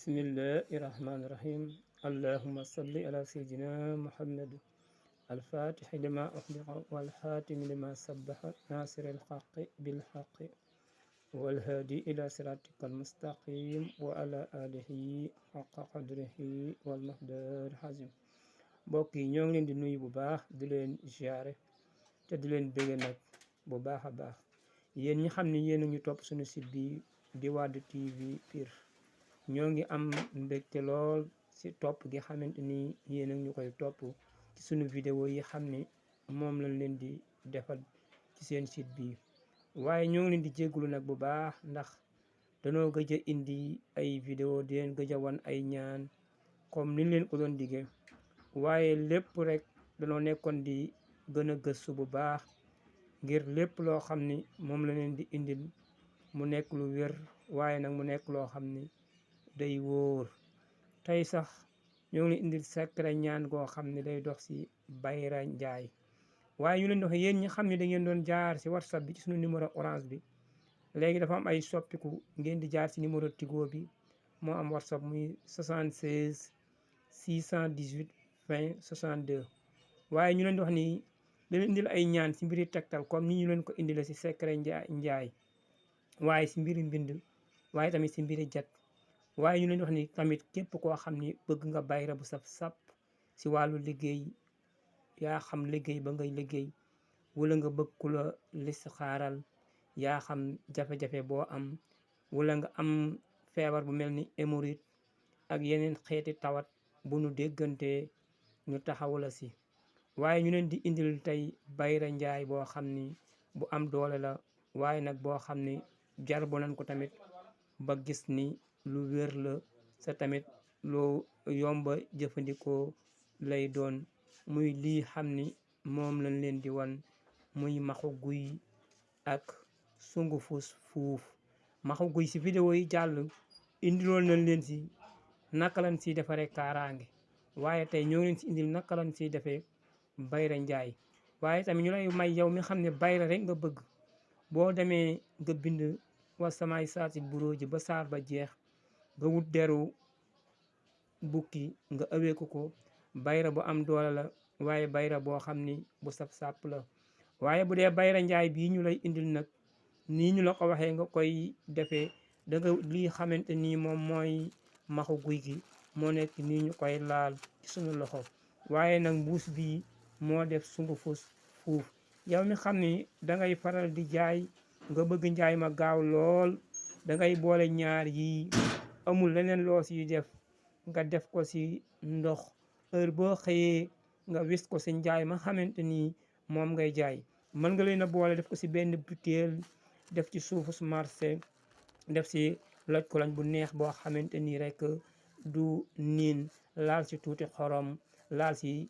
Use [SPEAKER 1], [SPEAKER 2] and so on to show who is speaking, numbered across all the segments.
[SPEAKER 1] bismillahi rahmaani rahim allahuma salli ala sayyidina muhammad alfatixi lima uxliqa walxaatimi lima sabaxa nasiri alxaqi bilxaqi walhaadi ila siratika almustaqim wa ala alihi xaqa qadrihi walmaqdaari xazim. mbokk yi ñoo ngi leen di nuyu bu baax di leen ziare te di leen bëgg nag bu baax a baax yéen ñi xam ne yéen a ñu topp suñu site bi di Wade TV Pire. ñoo ngi am mbégte lool ci topp gi xamante ni yéen a ñu koy topp ci suñu vidéo yi xam ni moom lañ leen di defal ci seen site bi waaye ñoo ngi leen di jéggulu nag bu baax ndax danoo gëj a indi ay vidéo di leen gëj a wan ay ñaan comme niñ leen ko doon diggee waaye lépp rek danoo nekkoon di gën a gëstu bu baax ngir lépp loo xam ni moom la leen di indil mu nekk lu wér waaye nag mu nekk loo xam ni day wóor. tey sax ñoo ngi indil secret ñaan goo xam ne day dox ci Bayra Njaay waaye ñu leen di wax yéen ñi xam ne da ngeen doon jaar ci WhatsApp bi ci suñu numéro orange bi léegi dafa am ay soppiku ngeen di jaar ci numéro Tigo bi moo am WhatsApp muy 76 618 20 62 waaye ñu leen di wax ni leen indil ay ñaan ci mbiri tegtal comme ni ñu leen ko indile ci secret njaay waaye ci mbiri mbind waaye tamit ci mbiri jat waaye ñu leen wax ni tamit képp koo xam ni bëgg nga bayra bu sap ci wàllu liggéey yaa xam liggéey ba ngay liggéey wala nga bëgg ku la listixaaral yaa xam jafe-jafe boo am wala nga am feebar bu mel ni hémorroïde ak yeneen xeeti tawat bu nu déggante ñu taxawula ci waaye ñu leen di indil tey Bayra Njaay boo xam ni bu am doole la waaye nag boo xam ni jar bu nañ ko tamit ba gis ni lu wér la sa tamit loo yomba jëfandikoo lay doon muy lii xam ni moom lañ leen di wan muy maxu guy ak sungufus fuuf. maxu guy ci vidéo yi jàll indiloon nañ leen ci naka lañ ciy defaree kaaraange waaye tey ñoo leen ci indil naka lañ ciy defee Bayra Njaay waaye tamit ñu lay may yow mi xam ne bayra rek nga bëgg boo demee nga bind wa samay saati buróo ji ba saar ba jeex nga wut deru bukki nga ëweeku ko bayra bu am doole la waaye bayra boo xam ni bu saf sàpp la waaye bu dee Bayra Njaay bii ñu lay indil nag nii ñu la ko waxee nga koy defee danga lii xamante nii moom mooy maxu guy gi moo nekk nii ñu koy laal ci suñu loxo waaye nag mbuus bii moo def sungufus fuuf. yow mi xam ni dangay faral di jaay nga bëgg njaay ma gaaw lool dangay boole ñaar yi amul leneen loo siy def nga def ko ci ndox heure boo xëyee nga wis ko ci njaay ma xamante ni moom ngay jaay mën nga leen a boole def ko ci benn butéel def ci suufu su marché def ci loj ko lañ bu neex boo xamante ni rek du niin laal ci tuuti xorom laal ci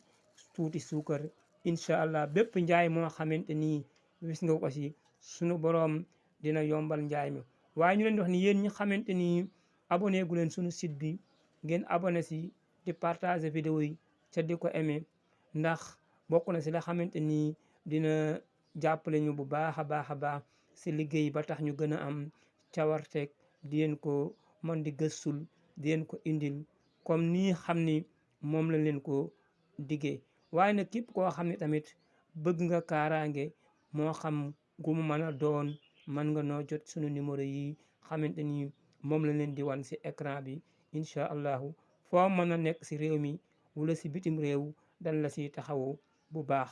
[SPEAKER 1] tuuti suukar incha allah bépp njaay moo xamante ni wis nga ko ci sunu boroom dina yombal njaay mi. waaye ñu leen di wax ni yéen ñi xamante ni abonné gu leen sunu site bi ngeen abonné ci di partager vidéo yi ca di ko aimé ndax bokk na ci la xamante ni dina jàppale ñu bu baax a baax ci liggéey ba tax ñu gën a am cawarteeg di leen ko mën di gëstul di leen ko indil comme nii xam ni moom lañ leen ko diggee. waaye nag képp koo xam ne tamit bëgg nga kaaraange moo xam gu mu mën a doon mën nga noo jot sunu numéro yi xamante ni moom lañ leen di wan ci écran bi incha allahu foo mën a nekk ci réew mi wala ci bitim réew dañ la ci taxawu bu baax.